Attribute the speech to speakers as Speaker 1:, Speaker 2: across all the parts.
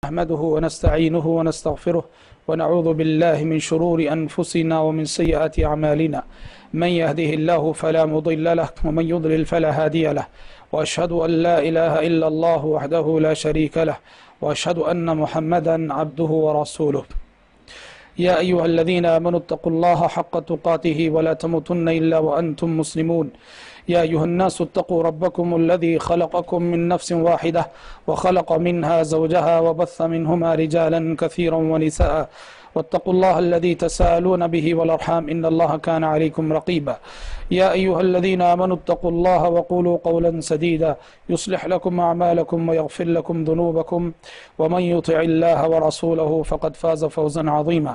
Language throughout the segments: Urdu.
Speaker 1: نحمده ونستعينه ونستغفره ونعوذ بالله من شرور أنفسنا ومن سيئات أعمالنا من يهده الله فلا مضل له ومن يضلل فلا هادي له وأشهد أن لا إله إلا الله وحده لا شريك له وأشهد أن محمدا عبده ورسوله يا أيها الذين آمنوا اتقوا الله حق تقاته ولا تموتن إلا وأنتم مسلمون يا أيها الناس اتقوا ربكم الذي خلقكم من نفس واحدة وخلق منها زوجها وبث منهما رجالا كثيرا ونساء واتقوا الله الذي تساءلون به والأرحام إن الله كان عليكم رقيبا يا أيها الذين آمنوا اتقوا الله وقولوا قولا سديدا يصلح لكم أعمالكم ويغفر لكم ذنوبكم ومن يطع الله ورسوله فقد فاز فوزا عظيما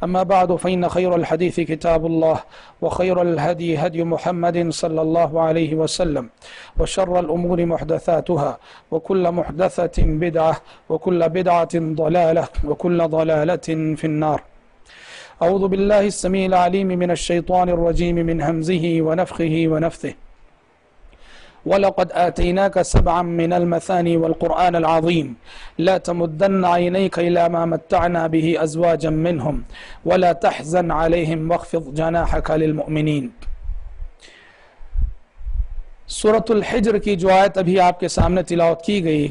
Speaker 1: أما بعد فإن خير الحديث كتاب الله وخير الهدي هدي محمد صلى الله عليه وسلم وشر الأمور محدثاتها وكل محدثة بدعة وكل بدعة ضلالة وكل ضلالة في النار أعوذ بالله السميع العليم من الشيطان الرجيم من همزه ونفخه ونفثه وَلَقَدْ آتَيْنَاكَ سَبْعًا مِنَ الْمَثَانِي وَالْقُرْآنَ الْعَظِيمِ لَا تَمُدَّنَّ عَيْنَيْكَ إِلَى مَا مَتَّعْنَا بِهِ أَزْوَاجًا مِّنْهُمْ وَلَا تَحْزَنْ عَلَيْهِمْ وَاخْفِضْ جَنَاحَكَ لِلْمُؤْمِنِينَ۔ سورة الحجر کی جو آیت ابھی آپ کے سامنے تلاوت کی گئی،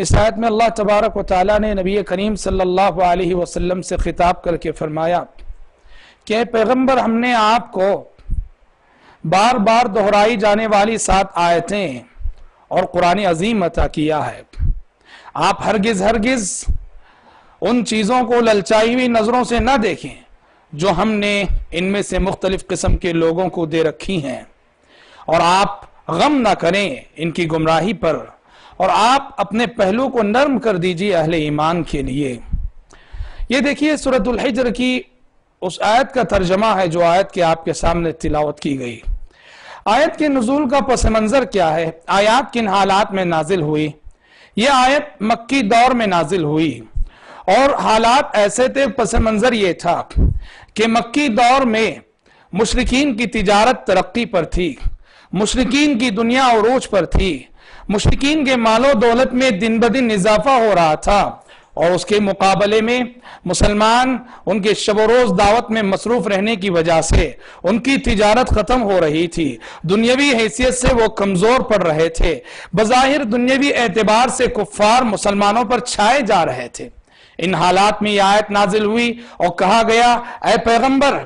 Speaker 1: اس آیت میں اللہ تبارک و تعالیٰ نے نبی کریم صلی اللہ علیہ وسلم سے خطاب کر کے فرمایا کہ پیغمبر ہم نے آپ کو بار بار دہرائی جانے والی 7 آیتیں اور قرآن عظیم عطا کیا ہے۔ آپ ہرگز ان چیزوں کو للچائی ہوئی نظروں سے نہ دیکھیں جو ہم نے ان میں سے مختلف قسم کے لوگوں کو دے رکھی ہیں، اور آپ غم نہ کریں ان کی گمراہی پر، اور آپ اپنے پہلو کو نرم کر دیجئے اہل ایمان کے لیے۔ یہ دیکھیے سورۃ الحجر کی اس آیت کا ترجمہ ہے جو آیت کے آپ کے سامنے تلاوت کی گئی۔ آیت کے نزول کا پس منظر کیا ہے؟ آیات کن حالات میں نازل ہوئی؟ یہ آیت مکی دور میں نازل ہوئی، اور حالات ایسے تھے، پس منظر یہ تھا کہ مکی دور میں مشرکین کی تجارت ترقی پر تھی، مشرکین کی دنیا عروج پر تھی، مشرکین کے مال و دولت میں دن بدن اضافہ ہو رہا تھا، اور اس کے مقابلے میں مسلمان ان کے شب و روز دعوت میں مصروف رہنے کی وجہ سے ان کی تجارت ختم ہو رہی تھی، دنیاوی حیثیت سے وہ کمزور پڑ رہے تھے، بظاہر دنیاوی اعتبار سے کفار مسلمانوں پر چھائے جا رہے تھے۔ ان حالات میں یہ آیت نازل ہوئی اور کہا گیا اے پیغمبر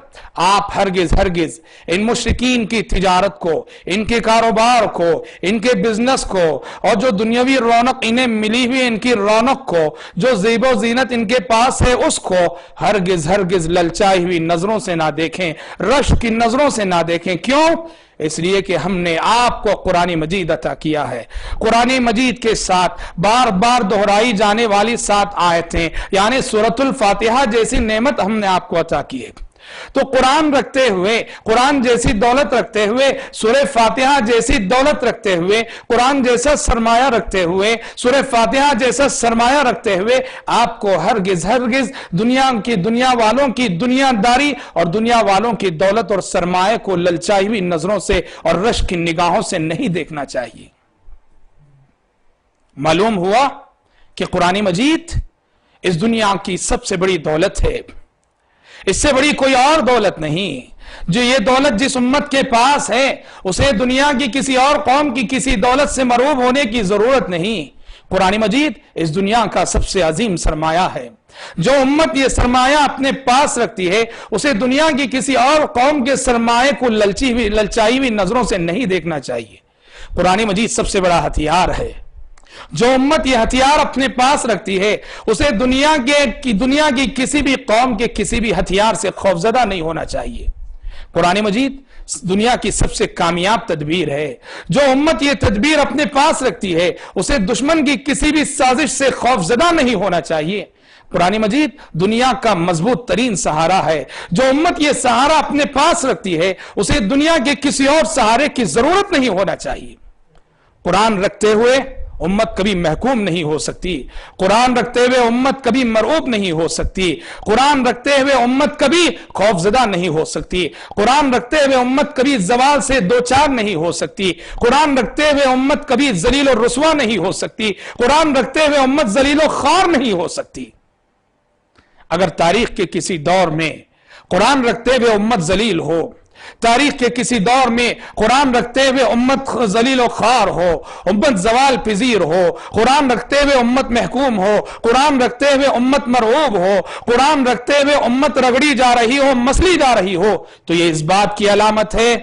Speaker 1: آپ ہرگز ان مشرکین کی تجارت کو، ان کے کاروبار کو، ان کے بزنس کو، اور جو دنیاوی رونق انہیں ملی ہوئی ان کی رونق کو، جو زیب و زینت ان کے پاس ہے اس کو ہرگز للچائی ہوئی نظروں سے نہ دیکھیں، رشک کی نظروں سے نہ دیکھیں۔ کیوں؟ اس لیے کہ ہم نے آپ کو قرآن مجید عطا کیا ہے۔ قرآن مجید کے ساتھ بار بار دہرائی جانے والی 7 آیتیں، یعنی سورۃ الفاتحہ جیسی نعمت ہم نے آپ کو عطا کی ہے۔ تو قرآن رکھتے ہوئے، قرآن جیسی دولت رکھتے ہوئے، سورہ فاتحہ جیسی دولت رکھتے ہوئے، قرآن جیسا سرمایہ رکھتے ہوئے، سورہ فاتحہ جیسا سرمایہ رکھتے ہوئے آپ کو ہرگز دنیا والوں کی دنیا داری اور دنیا والوں کی دولت اور سرمایہ کو للچائی ہوئی نظروں سے اور رشک کی نگاہوں سے نہیں دیکھنا چاہیے۔ معلوم ہوا کہ قرآن مجید اس دنیا کی سب سے بڑی دولت ہے، اس سے بڑی کوئی اور دولت نہیں۔ جو یہ دولت جس امت کے پاس ہے اسے دنیا کی کسی اور قوم کی کسی دولت سے مرعوب ہونے کی ضرورت نہیں۔ قرآن مجید اس دنیا کا سب سے عظیم سرمایہ ہے۔ جو امت یہ سرمایہ اپنے پاس رکھتی ہے اسے دنیا کی کسی اور قوم کے سرمایہ کو للچائی ہوئی نظروں سے نہیں دیکھنا چاہیے۔ قرآن مجید سب سے بڑا ہتھیار ہے۔ جو امت یہ ہتھیار اپنے پاس رکھتی ہے اسے دنیا کی کسی بھی قوم کے کسی بھی ہتھیار سے خوفزدہ نہیں ہونا چاہیے۔ قرآن مجید دنیا کی سب سے کامیاب تدبیر ہے۔ جو امت یہ تدبیر اپنے پاس رکھتی ہے اسے دشمن کی کسی بھی سازش سے خوفزدہ نہیں ہونا چاہیے۔ قرآن مجید دنیا کا مضبوط ترین سہارا ہے۔ جو امت یہ سہارا اپنے پاس رکھتی ہے اسے دنیا کے کسی اور سہارے کی ضرورت نہیں ہونا چاہیے۔ قرآن رکھتے ہوئے امت کبھی محکوم نہیں ہو سکتی، قرآن رکھتے ہوئے امت کبھی مرعوب نہیں ہو سکتی، قرآن رکھتے ہوئے امت کبھی خوفزدہ نہیں ہو سکتی، قرآن رکھتے ہوئے امت کبھی زوال سے دوچار نہیں ہو سکتی، قرآن رکھتے ہوئے امت کبھی ذلیل و رسوا نہیں ہو سکتی، قرآن رکھتے ہوئے امت ذلیل و خوار نہیں ہو سکتی۔ اگر تاریخ کے کسی دور میں قرآن رکھتے ہوئے امت ذلیل ہو، تاریخ کے کسی دور میں قرآن رکھتے ہوئے امت ذلیل و خوار ہو، امت زوال پذیر ہو، قرآن رکھتے ہوئے امت محکوم ہو، قرآن رکھتے ہوئے امت مرعوب ہو، قرآن رکھتے ہوئے امت رگڑی جا رہی ہو، مسلی جا رہی ہو، تو یہ اس بات کی علامت ہے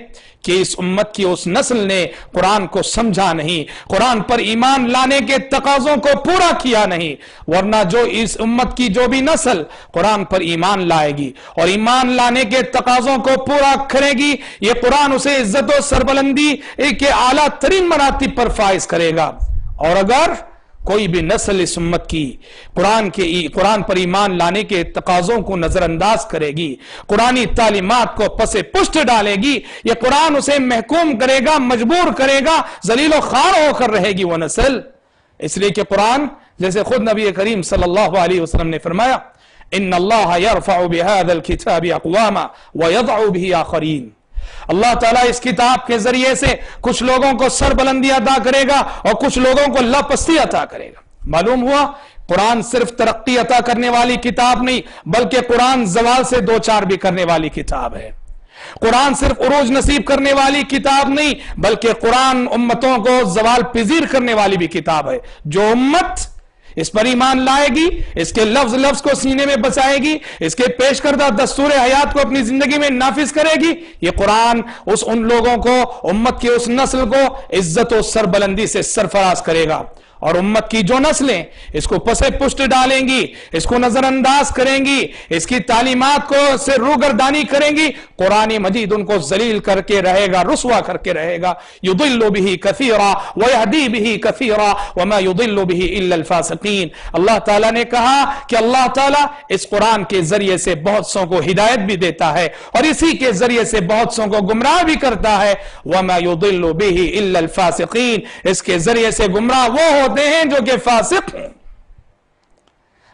Speaker 1: کہ اس امت کی اس نسل نے قرآن کو سمجھا نہیں، قرآن پر ایمان لانے کے تقاضوں کو پورا کیا نہیں۔ ورنہ جو اس امت کی جو بھی نسل قرآن پر ایمان لائے گی اور ایمان لانے کے تقاضوں کو پورا کرے گی، یہ قرآن اسے عزت و سربلندی کے اعلیٰ ترین مراتب پر فائز کرے گا۔ اور اگر کوئی بھی نسل اس امت کی قرآن پر ایمان لانے کے تقاضوں کو نظر انداز کرے گی، قرآنی تعلیمات کو پس پشت ڈالے گی، یہ قرآن اسے محکوم کرے گا، مجبور کرے گا، ذلیل و خوار ہو کر رہے گی وہ نسل۔ اس لیے کہ قرآن، جیسے خود نبی کریم صلی اللہ علیہ وسلم نے فرمایا، ان اللہ یرفع بهذا الكتاب اقواما ويضع به آخرین، اللہ تعالیٰ اس کتاب کے ذریعے سے کچھ لوگوں کو سربلندی عطا کرے گا اور کچھ لوگوں کو لاپستی عطا کرے گا۔ معلوم ہوا قرآن صرف ترقی عطا کرنے والی کتاب نہیں، بلکہ قرآن زوال سے دوچار بھی کرنے والی کتاب ہے۔ قرآن صرف عروج نصیب کرنے والی کتاب نہیں، بلکہ قرآن امتوں کو زوال پذیر کرنے والی بھی کتاب ہے۔ جو امت اس پر ایمان لائے گی، اس کے لفظ کو سینے میں بسائے گی، اس کے پیش کردہ دستور حیات کو اپنی زندگی میں نافذ کرے گی، یہ قرآن ان لوگوں کو، امت کی اس نسل کو عزت و سربلندی سے سرفراز کرے گا۔ اور امت کی جو نسلیں اس کو پس پشت ڈالیں گی، اس کو نظر انداز کریں گی، اس کی تعلیمات کو سے روگردانی کریں گی، قرآن مجید ان کو ذلیل کر کے رہے گا، رسوا کر کے رہے گا۔ یضل به کثیرا ویہدی به کثیرا وما یضل به الا الفاسقین۔ اللہ تعالیٰ نے کہا کہ اللہ تعالیٰ اس قرآن کے ذریعے سے بہت سوں کو ہدایت بھی دیتا ہے اور اسی کے ذریعے سے بہت سوں کو گمراہ بھی کرتا ہے۔ وما یضل به الا الفاسقین، اس کے ذریعے سے گمراہ وہ ہوتے ہیں جو کہ فاسق ہیں۔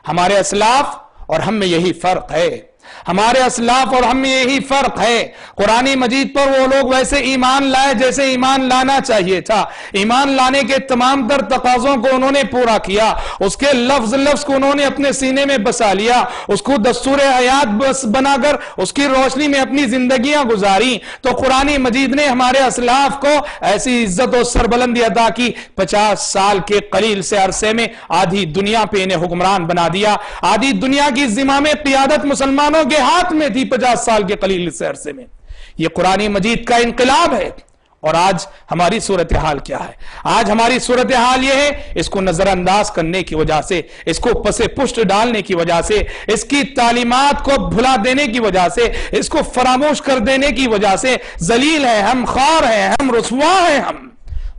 Speaker 1: ہمارے اسلاف اور ہم میں یہی فرق ہے، ہمارے اسلاف اور ہم میں یہی فرق ہے۔ قرآن مجید پر وہ لوگ ویسے ایمان لائے جیسے ایمان لانا چاہیے تھا، ایمان لانے کے تمام تر تقاضوں کو انہوں نے پورا کیا، اس کے لفظ کو انہوں نے اپنے سینے میں بسا لیا، اس کو دستور حیات بنا کر اس کی روشنی میں اپنی زندگیاں گزاری۔ تو قرآن مجید نے ہمارے اسلاف کو ایسی عزت و سربلندی عطا کی، 50 سال کے قلیل سے عرصے میں آدھی دنیا پہ انہیں حکمران بنا دیا، آدھی دنیا کی زمام قیادت مسلمانوں کے ہاتھ میں تھی 50 سال کے قلیل سے عرصے میں۔ یہ قرآن مجید کا انقلاب ہے۔ اور آج ہماری صورتحال کیا ہے؟ آج ہماری صورتحال یہ ہے، اس کو نظر انداز کرنے کی وجہ سے، اس کو پس پشت ڈالنے کی وجہ سے، اس کی تعلیمات کو بھلا دینے کی وجہ سے، اس کو فراموش کر دینے کی وجہ سے ذلیل ہے ہم، خوار ہیں ہم، رسوا ہیں ہم۔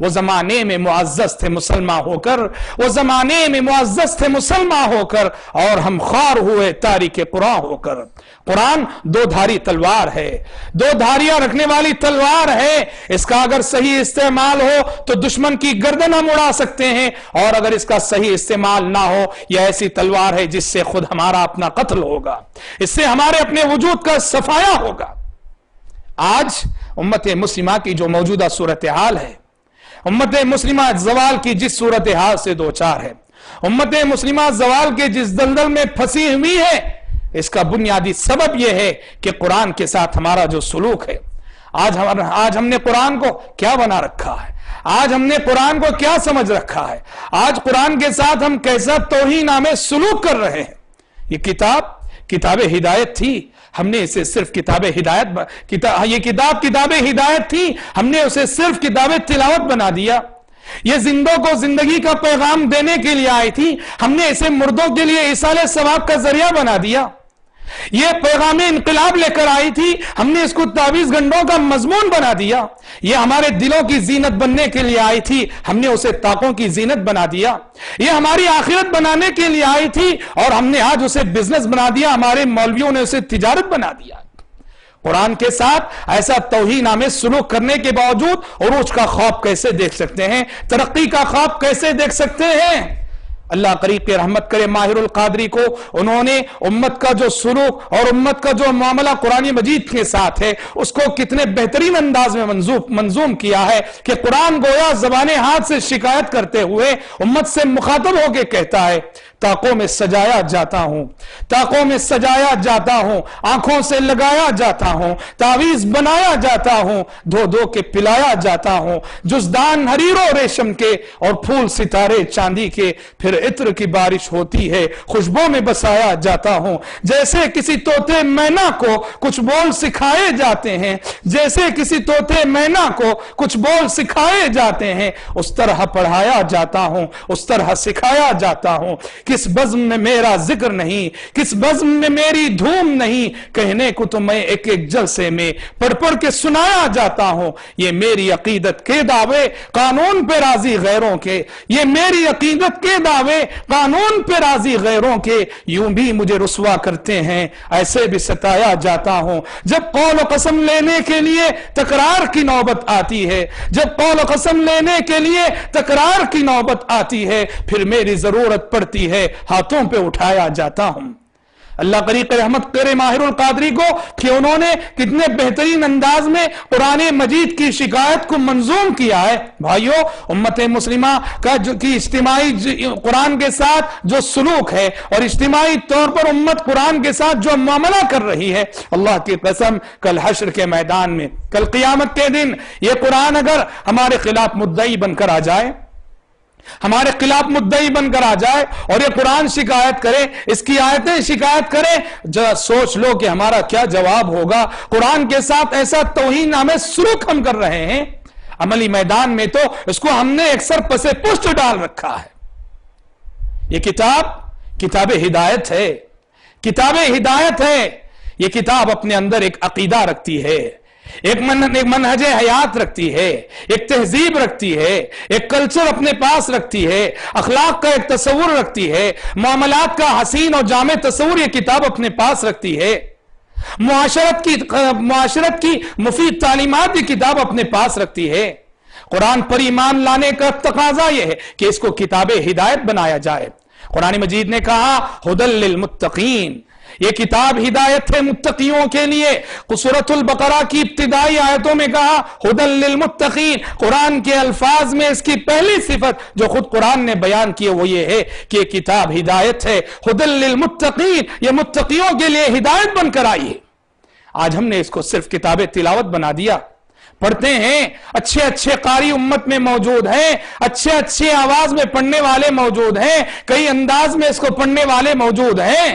Speaker 1: وہ زمانے میں معزز تھے مسلمان ہو کر، وہ زمانے میں معزز تھے مسلمان ہو کر، اور ہم خوار ہوئے تاریک قرآن ہو کر۔ قرآن دو دھاری تلوار ہے، دو دھاریاں رکھنے والی تلوار ہے۔ اس کا اگر صحیح استعمال ہو تو دشمن کی گردن ہم اڑا سکتے ہیں، اور اگر اس کا صحیح استعمال نہ ہو، یہ ایسی تلوار ہے جس سے خود ہمارا اپنا قتل ہوگا، اس سے ہمارے اپنے وجود کا صفایا ہوگا۔ آج امت مسلمہ کی جو موجودہ صورتحال ہے، امت مسلمہ زوال کی جس صورتحال سے دوچار ہے، امت مسلمہ زوال کے جس دلدل میں پھنسی ہوئی ہے، اس کا بنیادی سبب یہ ہے کہ قرآن کے ساتھ ہمارا جو سلوک ہے۔ آج ہم نے قرآن کو کیا بنا رکھا ہے، آج ہم نے قرآن کو کیا سمجھ رکھا ہے، آج قرآن کے ساتھ ہم کیسا توہین آمیز سلوک کر رہے ہیں۔ یہ کتاب ہدایت تھی، ہم نے اسے صرف یہ کتاب ہدایت تھی، ہم نے اسے صرف کتاب تلاوت بنا دیا۔ یہ زندوں کو زندگی کا پیغام دینے کے لیے آئی تھی، ہم نے اسے مردوں کے لیے ایصال ثواب کا ذریعہ بنا دیا۔ یہ پیغام انقلاب لے کر آئی تھی، ہم نے اس کو 23 گھنٹوں کا مضمون بنا دیا۔ یہ ہمارے دلوں کی زینت بننے کے لیے آئی تھی، ہم نے اسے طاقوں کی زینت بنا دیا۔ یہ ہماری آخرت بنانے کے لیے آئی تھی، اور ہم نے آج اسے بزنس بنا دیا، ہمارے مولویوں نے اسے تجارت بنا دیا۔ قرآن کے ساتھ ایسا توہین آمیز سلوک کرنے کے باوجود عروج کا خواب کیسے دیکھ سکتے ہیں؟ ترقی کا خواب کیسے دیکھ سکتے ہیں؟ اللہ قریب کے رحمت کرے ماہر القادری کو، انہوں نے امت کا جو سلوک اور امت کا جو معاملہ قرآن مجید کے ساتھ ہے اس کو کتنے بہترین انداز میں منظوم کیا ہے کہ قرآن گویا زبان ہاتھ سے شکایت کرتے ہوئے امت سے مخاطب ہو کے کہتا ہے طاقوں میں سجایا جاتا ہوں، طاقوں میں سجایا جاتا ہوں، آنکھوں سے لگایا جاتا ہوں، تعویذ بنایا جاتا ہوں، دھو دھو کے پلایا جاتا ہوں، جزدان حریر و ریشم کے اور پھول ستارے چاندی کے، پھر عطر کی بارش ہوتی ہے، خوشبو میں بسایا جاتا ہوں۔ جیسے کسی طوطے مینا کو کچھ بول سکھائے جاتے ہیں، جیسے کسی طوطے مینا کو کچھ بول سکھائے جاتے ہیں، اس طرح پڑھایا جاتا ہوں، اس طرح سکھایا جاتا ہوں۔ کس بزم میں میرا ذکر نہیں، کس بزم میں میری دھوم نہیں، کہنے کو تو میں ایک ایک جلسے میں پڑھ پڑھ کے سنایا جاتا ہوں۔ یہ میری عقیدت کے دعوے قانون پہ راضی غیروں کے، یہ میری عقیدت کے دعوے قانون پہ راضی غیروں کے، یوں بھی مجھے رسوا کرتے ہیں، ایسے بھی ستایا جاتا ہوں۔ جب قول و قسم لینے کے لیے تکرار کی نوبت آتی ہے، جب قول و قسم لینے کے لیے تکرار کی نوبت آتی ہے، پھر میری ضرورت پڑتی ہے، ہاتھوں پہ اٹھایا جاتا ہوں۔ اللہ قریب رحمت کرے ماہر القادری کو کہ انہوں نے کتنے بہترین انداز میں قرآن مجید کی شکایت کو منظوم کیا ہے۔ بھائیو، امت مسلمہ کا جو کی اجتماعی قرآن کے ساتھ جو سلوک ہے اور اجتماعی طور پر امت قرآن کے ساتھ جو معاملہ کر رہی ہے، اللہ کی قسم کل حشر کے میدان میں، کل قیامت کے دن یہ قرآن اگر ہمارے خلاف مدعی بن کر آ جائے، ہمارے خلاف مدعی بن کر آ جائے اور یہ قرآن شکایت کرے، اس کی آیتیں شکایت کرے، ذرا سوچ لو کہ ہمارا کیا جواب ہوگا۔ قرآن کے ساتھ ایسا توہین آمیز سلوک ہم کر رہے ہیں، عملی میدان میں تو اس کو ہم نے اکثر پس پشت ڈال رکھا ہے۔ یہ کتاب ہدایت ہے، کتاب ہدایت ہے۔ یہ کتاب اپنے اندر ایک عقیدہ رکھتی ہے، ایک منہج حیات رکھتی ہے، ایک تہذیب رکھتی ہے، ایک کلچر اپنے پاس رکھتی ہے، اخلاق کا ایک تصور رکھتی ہے، معاملات کا حسین اور جامع تصور یہ کتاب اپنے پاس رکھتی ہے، معاشرت کی مفید تعلیمات یہ کتاب اپنے پاس رکھتی ہے۔ قرآن پر ایمان لانے کا تقاضا یہ ہے کہ اس کو کتاب ہدایت بنایا جائے۔ قرآن مجید نے کہا ھدی للمتقین، یہ کتاب ہدایت ہے متقیوں کے لیے۔ سورۃ البقرہ کی ابتدائی آیتوں میں کہا ھدی للمتقین۔ قرآن کے الفاظ میں اس کی پہلی صفت جو خود قرآن نے بیان کی وہ یہ ہے کہ یہ کتاب ہدایت ہے، ھدی للمتقین، یہ متقیوں کے لیے ہدایت بن کر آئی ہے۔ آج ہم نے اس کو صرف کتاب تلاوت بنا دیا، پڑھتے ہیں، اچھے اچھے قاری امت میں موجود ہیں، اچھے آواز میں پڑھنے والے موجود ہیں، کئی انداز میں اس کو پڑھنے والے موجود ہیں۔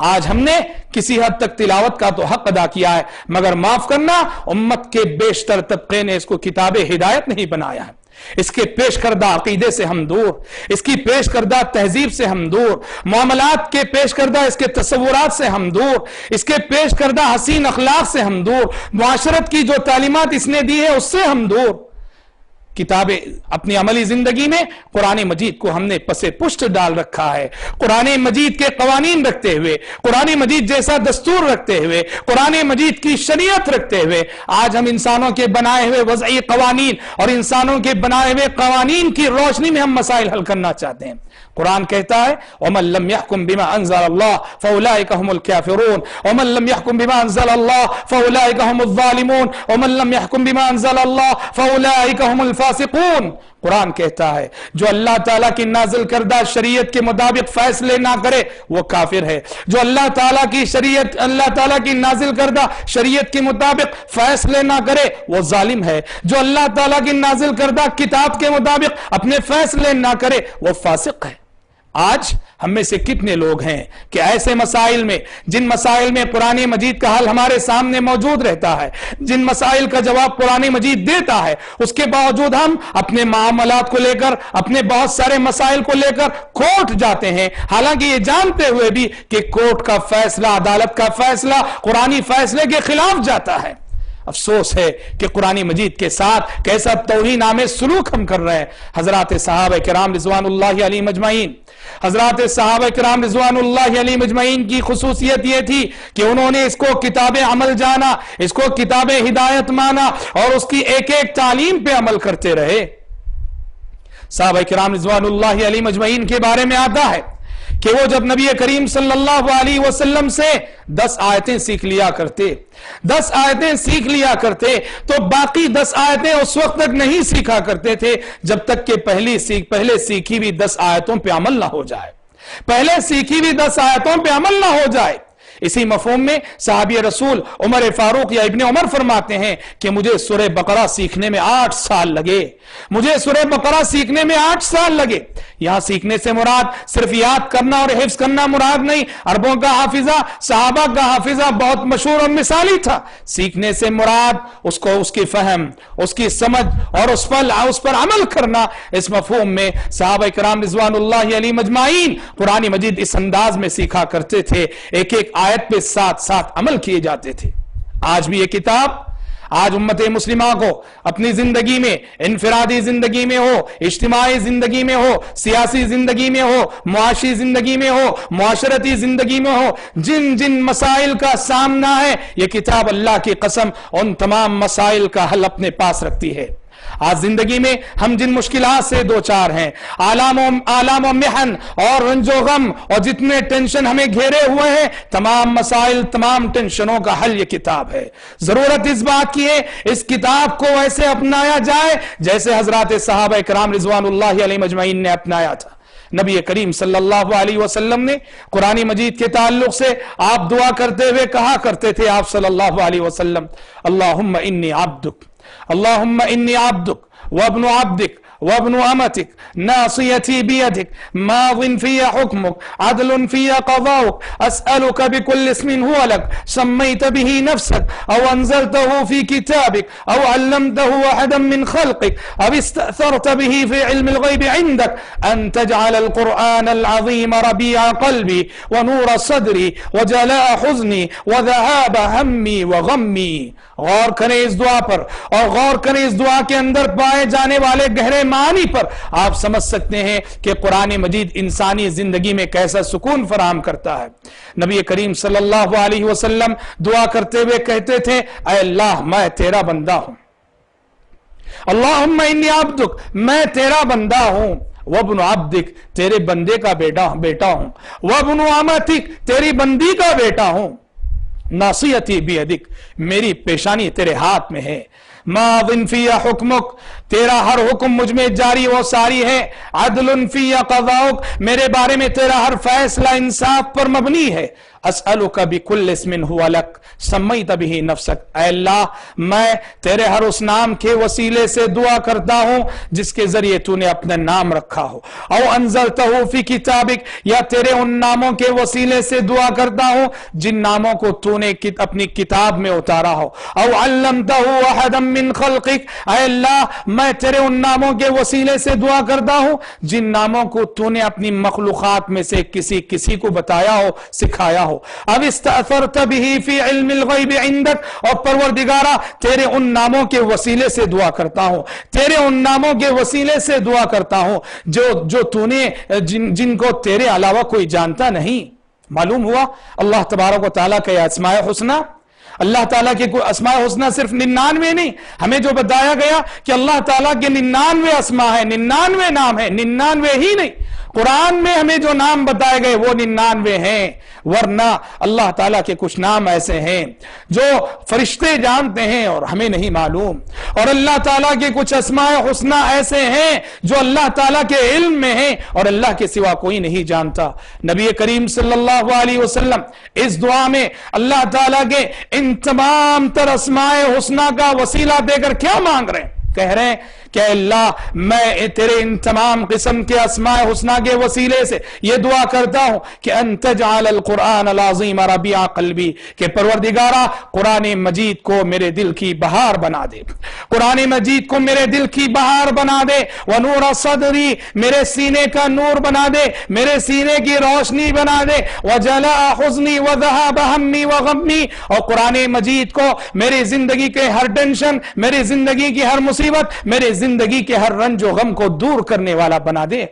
Speaker 1: آج ہم نے کسی حد تک تلاوت کا تو حق ادا کیا ہے، مگر معاف کرنا، امت کے بیشتر طبقے نے اس کو کتاب ہدایت نہیں بنایا ہے۔ اس کے پیش کردہ عقیدے سے ہم دور، اس کی پیش کردہ تہذیب سے ہم دور، معاملات کے پیش کردہ اس کے تصورات سے ہم دور، اس کے پیش کردہ حسین اخلاق سے ہم دور، معاشرت کی جو تعلیمات اس نے دی ہے اس سے ہم دور۔ کتاب اپنی عملی زندگی میں قرآن مجید کو ہم نے پس پشت ڈال رکھا ہے۔ قرآن مجید کے قوانین رکھتے ہوئے، قرآن مجید جیسا دستور رکھتے ہوئے، قرآن مجید کی شریعت رکھتے ہوئے آج ہم انسانوں کے بنائے ہوئے وضعی قوانین اور انسانوں کے بنائے ہوئے قوانین کی روشنی میں ہم مسائل حل کرنا چاہتے ہیں۔ قرآن کہتا ہے وَمَن لَّمْ يَحْكُم بِمَا أَنزَلَ اللَّهُ فَأُولَٰئِكَ هُمُ الْكَافِرُونَ وَمَن لَّمْ يَحْكُم بِمَا أَنزَلَ اللَّهُ فَأُولَٰئِكَ هُمُ الظَّالِمُونَ وَمَن لَّمْ يَحْكُم بِمَا أَنزَلَ اللَّهُ فَأُولَٰئِكَ هُمُ الْفَاسِقُونَ۔ قرآن کہتا ہے جو اللہ تعالیٰ کی نازل کردہ شریعت کے مطابق فیصلے نہ کرے وہ کافر ہے، جو اللہ تعالیٰ کی نازل کردہ شریعت کے مطابق فیصلے نہ کرے وہ ظالم ہے، جو اللہ تعالیٰ کی نازل کردہ کتاب کے مطابق اپنے فیصلے نہ کرے وہ فاسق ہے۔ آج ہم میں سے کتنے لوگ ہیں کہ ایسے مسائل میں، جن مسائل میں قرآن مجید کا حل ہمارے سامنے موجود رہتا ہے، جن مسائل کا جواب قرآن مجید دیتا ہے، اس کے باوجود ہم اپنے معاملات کو لے کر، اپنے بہت سارے مسائل کو لے کر کورٹ جاتے ہیں، حالانکہ یہ جانتے ہوئے بھی کہ کورٹ کا فیصلہ، عدالت کا فیصلہ قرآنی فیصلے کے خلاف جاتا ہے۔ افسوس ہے کہ قرآن مجید کے ساتھ کیسا توہین آمیز سلوک ہم کر رہے ہیں۔ حضرات صحابہ کرام رضوان اللہ علیہم اجمعین، حضرات صحابہ کرام رضوان اللہ علیہم اجمعین کی خصوصیت یہ تھی کہ انہوں نے اس کو کتاب عمل جانا، اس کو کتاب ہدایت مانا اور اس کی ایک ایک تعلیم پہ عمل کرتے رہے۔ صحابہ کرام رضوان اللہ علیہم اجمعین کے بارے میں آتا ہے کہ وہ جب نبی کریم صلی اللہ علیہ وسلم سے 10 آیتیں سیکھ لیا کرتے، 10 آیتیں سیکھ لیا کرتے تو باقی 10 آیتیں اس وقت تک نہیں سیکھا کرتے تھے جب تک کہ پہلے سیکھی بھی 10 آیتوں پہ عمل نہ ہو جائے، پہلے سیکھی بھی 10 آیتوں پہ عمل نہ ہو جائے۔ اسی مفہوم میں صحابی رسول عمر فاروق یا ابن عمر فرماتے ہیں کہ مجھے سورہ بقرہ سیکھنے میں 8 سال لگے، مجھے سورہ بقرہ سیکھنے میں 8 سال لگے۔ یہاں سیکھنے سے مراد صرف یاد کرنا اور حفظ کرنا مراد نہیں، عربوں کا حافظہ، صحابہ کا حافظہ بہت مشہور اور مثالی تھا۔ سیکھنے سے مراد اس کو اس کی فہم، اس کی سمجھ اور اس پر عمل کرنا۔ اس مفہوم میں صحابہ کرام رضوان اللہ علیہم اجمعین قرآن مجید اس انداز میں سیکھا کرتے تھے، ایک ایک آیت پہ ساتھ ساتھ عمل کیے جاتے تھے۔ آج بھی یہ کتاب آج امت مسلمہ کو اپنی زندگی میں، انفرادی زندگی میں ہو، اجتماعی زندگی میں ہو، سیاسی زندگی میں ہو، معاشی زندگی میں ہو، معاشرتی زندگی میں ہو، جن جن مسائل کا سامنا ہے، یہ کتاب اللہ کی قسم ان تمام مسائل کا حل اپنے پاس رکھتی ہے۔ آج زندگی میں ہم جن مشکلات سے دوچار ہیں، آلام و محن اور رنج و غم اور جتنے ٹینشن ہمیں گھیرے ہوئے ہیں، تمام مسائل، تمام ٹینشنوں کا حل یہ کتاب ہے۔ ضرورت اس بات کی ہے اس کتاب کو ایسے اپنایا جائے جیسے حضرات صحابہ کرام رضوان اللہ علیہم اجمعین نے اپنایا تھا۔ نبی کریم صلی اللہ علیہ وسلم نے قرآن مجید کے تعلق سے آپ دعا کرتے ہوئے کہا کرتے تھے، آپ صلی اللہ علیہ وسلم، اللہم انی عبدک، اللہم انی عبدک وابن عبدک وابن امتک ناصیتی بیدک ماض فی حکمک عدل فی قضاؤک اسألک بکل اسم هو لک سمیت به نفسک او انزلته فی کتابک او علمته احدا من خلقک او استأثرت به فی علم الغیب عندک ان تجعل القرآن العظیم ربیع قلبی ونور صدری وجلاء حزنی وذهاب ہمی وغمی۔ غور کریں اس دعا پر اور غور کریں اس دعا کے اندر پائے جانے والے گہرے معنی پر، آپ سمجھ سکتے ہیں کہ قرآن مجید انسانی زندگی میں کیسا سکون فراہم کرتا ہے۔ نبی کریم صلی اللہ علیہ وسلم دعا کرتے ہوئے کہتے تھے، اے اللہ میں تیرا بندہ ہوں، اللہم انی عبدک میں تیرا بندہ ہوں، وابن عبدک تیرے بندے کا بیٹا ہوں، وابن امتک تیری بندی کا بیٹا ہوں، ناصیتی بیدک میری پیشانی تیرے ہاتھ میں ہے، ماض فی حکمک تیرا ہر حکم مجھ میں جاری و ساری ہے، عدل فی قضاؤک میرے بارے میں تیرا ہر فیصلہ انصاف پر مبنی ہے، اسألک بکل اسم هو لک سمیت به نفسک اے اللہ میں تیرے ہر اس نام کے وسیلے سے دعا کرتا ہوں جس کے ذریعے تو نے اپنا نام رکھا ہو، او انزلتہ فی کتابک یا تیرے ان ناموں کے وسیلے سے دعا کرتا ہوں جن ناموں کو تو نے اپنی کتاب میں اتارا ہو، او علمتہ احدا من خلقک اے اللہ میں تیرے ان ناموں کے وسیلے سے دعا کرتا ہوں جن ناموں کو تو نے اپنی مخلوقات میں سے کسی کو بتایا ہو، سکھایا ہو، اب استأثرت به فی علم الغیب عندک اور پروردگارہ تیرے ان ناموں کے وسیلے سے دعا کرتا ہوں، تیرے ان ناموں کے وسیلے سے دعا کرتا ہوں جو تو نے جن کو تیرے علاوہ کوئی جانتا نہیں۔ معلوم ہوا اللہ تبارک و تعالیٰ کا اسماء حسنہ، اللہ تعالیٰ کے کوئی اسماء حسنہ صرف 99 نہیں، ہمیں جو بتایا گیا کہ اللہ تعالیٰ کے 99 اسماء ہیں، 99 نام ہیں، 99 ہی نہیں، قرآن میں ہمیں جو نام بتائے گئے وہ 99 ہیں، ورنہ اللہ تعالیٰ کے کچھ نام ایسے ہیں جو فرشتے جانتے ہیں اور ہمیں نہیں معلوم، اور اللہ تعالیٰ کے کچھ اسماء حسنہ ایسے ہیں جو اللہ تعالیٰ کے علم میں ہیں اور اللہ کے سوا کوئی نہیں جانتا۔ نبی کریم صلی اللہ علیہ وسلم اس دعا میں اللہ تعالیٰ کے ان تمام تر اسماء حسنہ کا وسیلہ دے کر کیا مانگ رہے ہیں؟ کہہ رہے ہیں کہ اللہ میں تیرے ان تمام قسم کے اسماء حسنہ کے وسیلے سے یہ دعا کرتا ہوں کہ ان تجعل القرآن العظیم ربیع قلبی، کہ پروردگارہ قرآن مجید کو میرے دل کی بہار بنا دے، قرآن مجید کو میرے دل کی بہار بنا دے، ونور صدری، میرے سینے کا نور بنا دے، میرے سینے کی روشنی بنا دے، وجلاء حزنی وذهاب ہمی وغمی، اور قرآن مجید کو میری زندگی کے ہر ٹینشن، میری زندگی کی ہر مصیبت، میری زندگی کے ہر رنج و غم کو دور کرنے والا بنا دے۔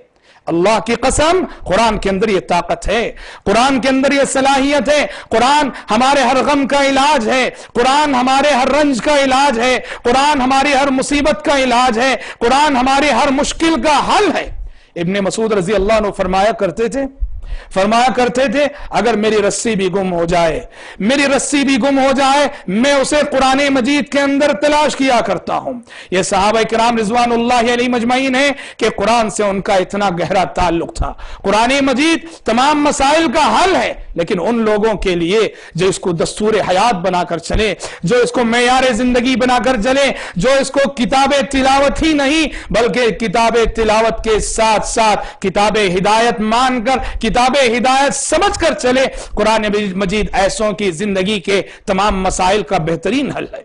Speaker 1: اللہ کی قسم قرآن کے اندر یہ طاقت ہے، قرآن کے اندر یہ صلاحیت ہے، قرآن ہمارے ہر غم کا علاج ہے، قرآن ہمارے ہر رنج کا علاج ہے، قرآن ہماری ہر مصیبت کا علاج ہے، قرآن ہماری ہر مشکل کا حل ہے۔ ابن مسعود رضی اللہ عنہ فرمایا کرتے تھے اگر میری رسی بھی گم ہو جائے، میری رسی بھی گم ہو جائے، میں اسے قرآن مجید کے اندر تلاش کیا کرتا ہوں۔ یہ صحابہ کرام رضوان اللہ علیہ مجمعین ہیں کہ قرآن سے ان کا اتنا گہرا تعلق تھا۔ قرآن مجید تمام مسائل کا حل ہے، لیکن ان لوگوں کے لیے جو اس کو دستور حیات بنا کر چلے، جو اس کو معیار زندگی بنا کر چلے، جو اس کو کتاب تلاوت ہی نہیں بلکہ کتاب تلاوت کے ساتھ ساتھ کتاب ہدایت مان کر، کتاب ہدایت سمجھ کر چلے، قرآن مجید ایسوں کی زندگی کے تمام مسائل کا بہترین حل ہے۔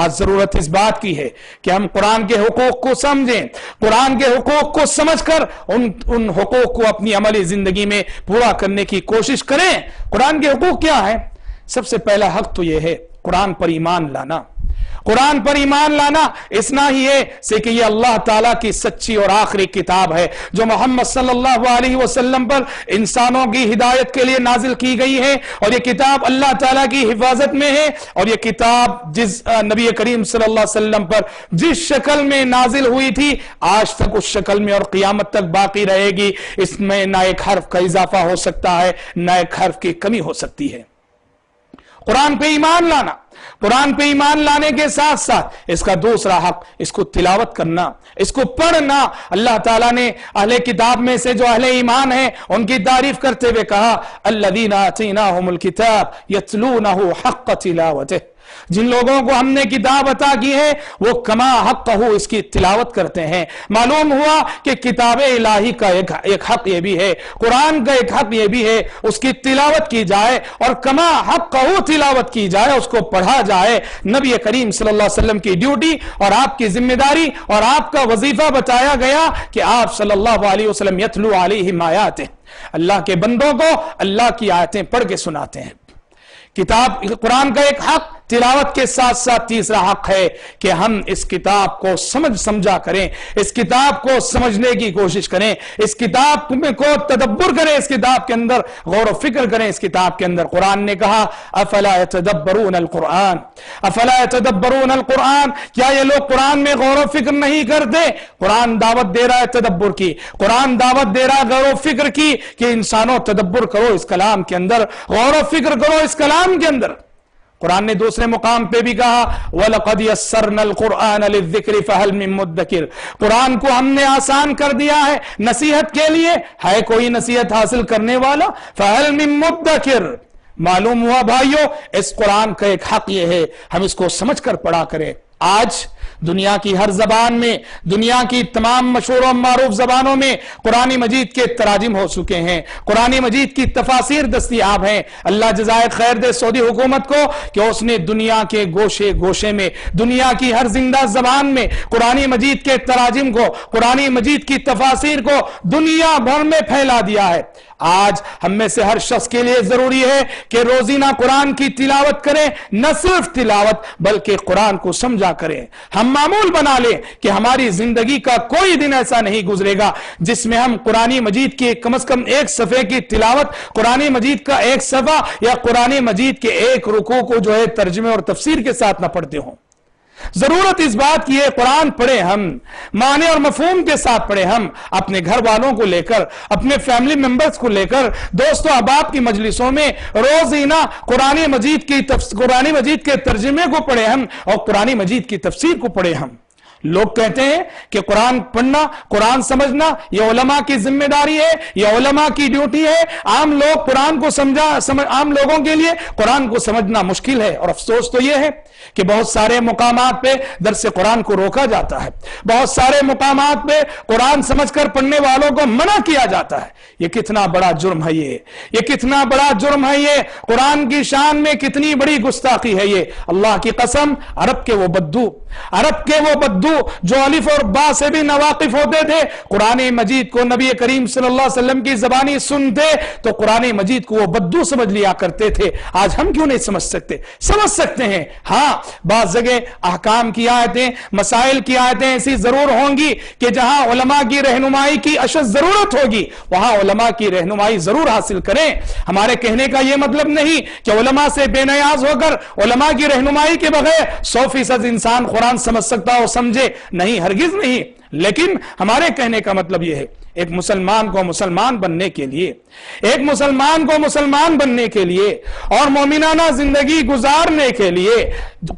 Speaker 1: آج ضرورت اس بات کی ہے کہ ہم قرآن کے حقوق کو سمجھیں، قرآن کے حقوق کو سمجھ کر ان حقوق کو اپنی عملی زندگی میں پورا کرنے کی کوشش کریں۔ قرآن کے حقوق کیا ہیں؟ سب سے پہلا حق تو یہ ہے قرآن پر ایمان لانا۔ قرآن پر ایمان لانا اس نہ ہی ہے سے کہ یہ اللہ تعالیٰ کی سچی اور آخری کتاب ہے جو محمد صلی اللہ علیہ وسلم پر انسانوں کی ہدایت کے لیے نازل کی گئی ہے، اور یہ کتاب اللہ تعالیٰ کی حفاظت میں ہے، اور یہ کتاب جس نبی کریم صلی اللہ علیہ وسلم پر جس شکل میں نازل ہوئی تھی آج تک اس شکل میں اور قیامت تک باقی رہے گی۔ اس میں نہ ایک حرف کا اضافہ ہو سکتا ہے نہ ایک حرف کی کمی ہو سکتی ہے۔ قرآن پہ ایمان لانا، قرآن پہ ایمان لانے کے ساتھ ساتھ اس کا دوسرا حق اس کو تلاوت کرنا، اس کو پڑھنا۔ اللہ تعالیٰ نے اہل کتاب میں سے جو اہل ایمان ہیں ان کی تعریف کرتے ہوئے کہا الذین آتیناہم الکتاب یتلونہ حق تلاوتہ، جن لوگوں کو ہم نے کتاب عطا کی ہے وہ کما حقہ اس کی تلاوت کرتے ہیں۔ معلوم ہوا کہ کتاب الہی کا ایک حق یہ بھی ہے، قرآن کا ایک حق یہ بھی ہے اس کی تلاوت کی جائے اور کما حقہ تلاوت کی جائے، اس کو پڑھا جائے۔ نبی کریم صلی اللہ علیہ وسلم کی ڈیوٹی اور آپ کی ذمہ داری اور آپ کا وظیفہ بتایا گیا کہ آپ صلی اللہ علیہ وسلم یتلو علیہم آیاتہ، اللہ کے بندوں کو اللہ کی آیتیں پڑھ کے سناتے ہیں۔ کتاب قرآن کا ایک حق تلاوت کے ساتھ ساتھ تیسرا حق ہے کہ ہم اس کتاب کو سمجھا کریں، اس کتاب کو سمجھنے کی کوشش کریں، اس کتاب کو تدبر کریں، اس کتاب کے اندر غور و فکر کریں۔ اس کتاب کے اندر قرآن نے کہا افلا يتدبرون القرآن، افلا يتدبرون القرآن، کیا یہ لوگ قرآن میں غور و فکر نہیں کرتے؟ قرآن دعوت دے رہا ہے تدبر کی، قرآن دعوت دے رہا ہے غور و فکر کی کہ انسانوں تدبر کرو اس کلام کے اندر، غور و فکر کرو اس کلام کے اندر۔ قرآن نے دوسرے مقام پہ بھی کہا وَلَقَدْ يَسَّرْنَا الْقُرْآنَ لِلذِّكْرِ فَهَلْ مِن مُدَّكِرٍ، قرآن کو ہم نے آسان کر دیا ہے نصیحت کے لیے، ہے کوئی نصیحت حاصل کرنے والا؟ فَهَلْ مِن مُدَّكِرٍ۔ معلوم ہوا بھائیو اس قرآن کا ایک حق یہ ہے ہم اس کو سمجھ کر پڑھا کریں۔ آج دنیا کی ہر زبان میں، دنیا کی تمام مشہور و معروف زبانوں میں قرآن مجید کے تراجم ہو چکے ہیں، قرآن مجید کی تفاسیر دستیاب ہیں۔ اللہ جزائے خیر دے سعودی حکومت کو کہ اس نے دنیا کے گوشے گوشے میں، دنیا کی ہر زندہ زبان میں قرآن مجید کے تراجم کو، قرآن مجید کی تفاسیر کو دنیا بھر میں پھیلا دیا ہے۔ آج ہم میں سے ہر شخص کے لیے ضروری ہے کہ روزینہ قرآن کی تلاوت کریں، نہ صرف تلاوت بلکہ قرآن کو سمجھا کریں۔ ہم معمول بنا لیں کہ ہماری زندگی کا کوئی دن ایسا نہیں گزرے گا جس میں ہم قرآن مجید کی کم از کم ایک صفحے کی تلاوت، قرآن مجید کا ایک صفحہ یا قرآن مجید کے ایک رکوع کو جو ہے ترجمے اور تفسیر کے ساتھ نہ پڑھتے ہوں۔ ضرورت اس بات کی ہے قرآن پڑھیں، ہم معنی اور مفہوم کے ساتھ پڑھیں، ہم اپنے گھر والوں کو لے کر، اپنے فیملی ممبرز کو لے کر، دوست و احباب کی مجلسوں میں روزینہ قرآن مجید کے ترجمے کو پڑھیں ہم اور قرآن مجید کی تفسیر کو پڑھیں ہم۔ لوگ کہتے ہیں کہ قرآن پڑھنا، قرآن سمجھنا یہ علماء کی ذمہ داری ہے، یہ علماء کی ڈیوٹی ہے، عام لوگ قرآن کو عام لوگوں کے لیے قرآن کو سمجھنا مشکل ہے۔ اور افسوس تو یہ ہے کہ بہت سارے مقامات پہ درس قرآن کو روکا جاتا ہے، بہت سارے مقامات پہ قرآن سمجھ کر پڑھنے والوں کو منع کیا جاتا ہے۔ یہ کتنا بڑا جرم ہے، یہ کتنا بڑا جرم ہے، یہ قرآن کی شان میں کتنی بڑی گستاخی ہے۔ یہ اللہ کی قسم، عرب کے وہ بدو جو الف اور با سے بھی ناواقف ہوتے تھے، قرآن مجید کو نبی کریم صلی اللہ علیہ وسلم کی زبانی سنتے تو قرآن مجید کو وہ بدو سمجھ لیا کرتے تھے۔ آج ہم کیوں نہیں سمجھ سکتے؟ سمجھ سکتے ہیں، ہاں بعض جگہ احکام کی آیتیں، مسائل کی آیتیں ایسی ضرور ہوں گی کہ جہاں علماء کی رہنمائی کی اشد ضرورت ہوگی وہاں علماء کی رہنمائی ضرور حاصل کریں۔ ہمارے کہنے کا یہ مطلب نہیں کہ علماء سے بے نیاز ہو کر علماء کی رہنمائی کے بغیر 100% انسان قرآن سمجھ سکتا ہو، سمجھے نہیں، ہرگز نہیں۔ لیکن ہمارے کہنے کا مطلب یہ ہے، ایک مسلمان کو مسلمان بننے کے لیے، ایک مسلمان کو مسلمان بننے کے لیے اور مومنانہ زندگی گزارنے کے لیے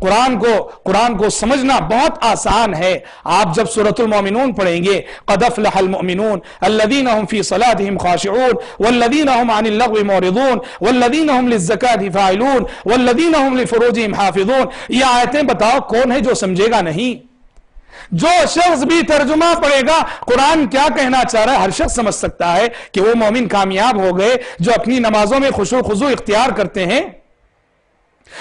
Speaker 1: قرآن کو سمجھنا بہت آسان ہے۔ آپ جب سورۃ المؤمنون پڑھیں گے، قد افلح المؤمنون الذین هم فی صلاتهم خاشعون والذین هم عن اللغو معرضون والذین هم للزکاة فاعلون والذین هم لفروجهم حافظون، یہ آیتیں بتاؤ کون ہے جو سمجھے گا؟ نہیں۔ جو شخص بھی ترجمہ پڑھے گا قرآن کیا کہنا چاہ رہا ہے ہر شخص سمجھ سکتا ہے کہ وہ مومن کامیاب ہو گئے جو اپنی نمازوں میں خشوع و خضوع اختیار کرتے ہیں،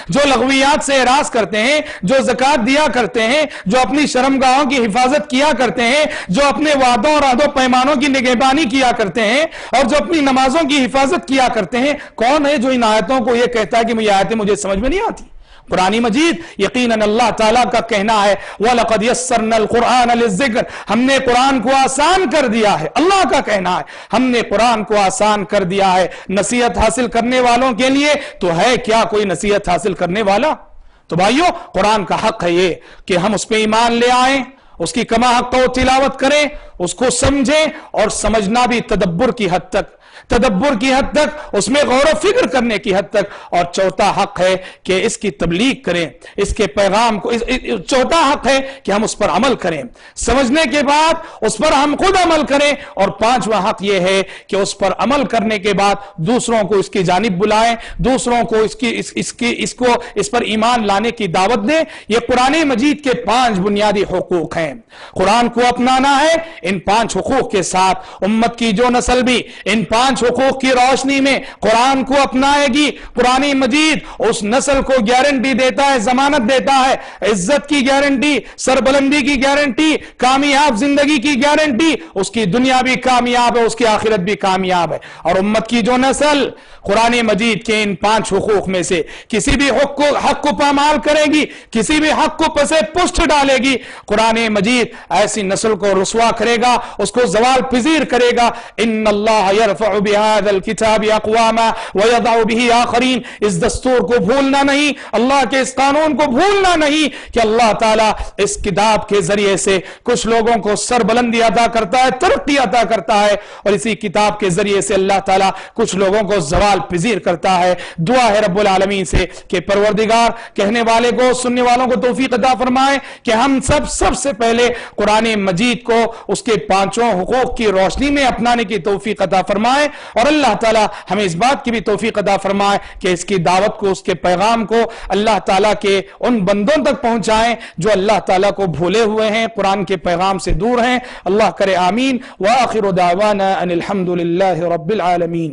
Speaker 1: جو لغویات سے اعراض کرتے ہیں، جو زکوٰۃ دیا کرتے ہیں، جو اپنی شرمگاہوں کی حفاظت کیا کرتے ہیں، جو اپنے وعدوں اور عہد و پیمانوں کی نگہبانی کیا کرتے ہیں اور جو اپنی نمازوں کی حفاظت کیا کرتے ہیں۔ کون ہے جو ان آیتوں کو یہ کہتا ہے کہ یہ آیتیں مجھے سمجھ میں نہیں آتی؟ قرآن مجید یقیناً اللہ تعالیٰ کا کہنا ہے وَلَقَدْ يَسَّرْنَا الْقُرْآنَ لِلذِّكْرِ، ہم نے قرآن کو آسان کر دیا ہے۔ اللہ کا کہنا ہے ہم نے قرآن کو آسان کر دیا ہے نصیحت حاصل کرنے والوں کے لیے۔ تو ہے کیا کوئی نصیحت حاصل کرنے والا؟ تو بھائیو، قرآن کا حق ہے یہ کہ ہم اس پہ ایمان لے آئیں، اس کی کما حق کو تلاوت کریں، اس کو سمجھیں اور سمجھنا بھی تدبر کی حد تک، اس میں غور و فکر کرنے کی حد تک۔ اور چوتھا حق ہے کہ اس کی تبلیغ کریں، اس کے پیغام کو، چوتھا حق ہے کہ ہم اس پر عمل کریں، سمجھنے کے بعد اس پر ہم خود عمل کریں۔ اور پانچواں حق یہ ہے کہ اس پر عمل کرنے کے بعد دوسروں کو اس کی جانب بلائیں، دوسروں کو اس پر ایمان لانے کی دعوت دیں۔ یہ قرآن مجید کے 5 بنیادی حقوق ہیں۔ قرآن کو اپنانا ہے، ان 5 حقوق کے ساتھ امت کی جو نسل بھی ان 5 حقوق کی روشنی میں قرآن کو اپنائے گی، قرآن مجید اس نسل کو گارنٹی دیتا ہے، ضمانت دیتا ہے، عزت کی گارنٹی، سربلندی کی گارنٹی، کامیاب زندگی کی گارنٹی۔ اس کی دنیا بھی کامیاب ہے، اس کی آخرت بھی کامیاب ہے۔ اور امت کی جو نسل قرآن مجید کے ان 5 حقوق میں سے کسی بھی حق کو پامال کرے گی، کسی بھی حق کو پسے پشت ڈالے گی، قرآن مجید ایسی نسل کو رسوا کرے گا، اس کو زوال پذیر کرے گا۔ ان اللہ یرفع بهذا الكتاب اقواما ويضع به آخرین، اس دستور کو بھولنا نہیں، اللہ کے اس قانون کو بھولنا نہیں کہ اللہ تعالیٰ اس کتاب کے ذریعے سے کچھ لوگوں کو سربلندی عطا کرتا ہے، ترقی عطا کرتا ہے، اور اسی کتاب کے ذریعے سے اللہ تعالیٰ کچھ لوگوں کو زوال پذیر کرتا ہے۔ دعا ہے رب العالمین سے کہ پروردگار کہنے والے کو، سننے والوں کو توفیق عطا فرمائے کہ ہم سب سے پہلے قرآن مجید کو اس کے 5 حقوق کی روشنی میں اپنانے کی توفیق عطا فرمائے، اور اللہ تعالیٰ ہمیں اس بات کی بھی توفیق عطا فرمائے کہ اس کی دعوت کو، اس کے پیغام کو اللہ تعالیٰ کے ان بندوں تک پہنچائیں جو اللہ تعالیٰ کو بھولے ہوئے ہیں، قرآن کے پیغام سے دور ہیں۔ اللہ کرے آمین۔ وآخر دعوانا ان الحمد للہ رب العالمین۔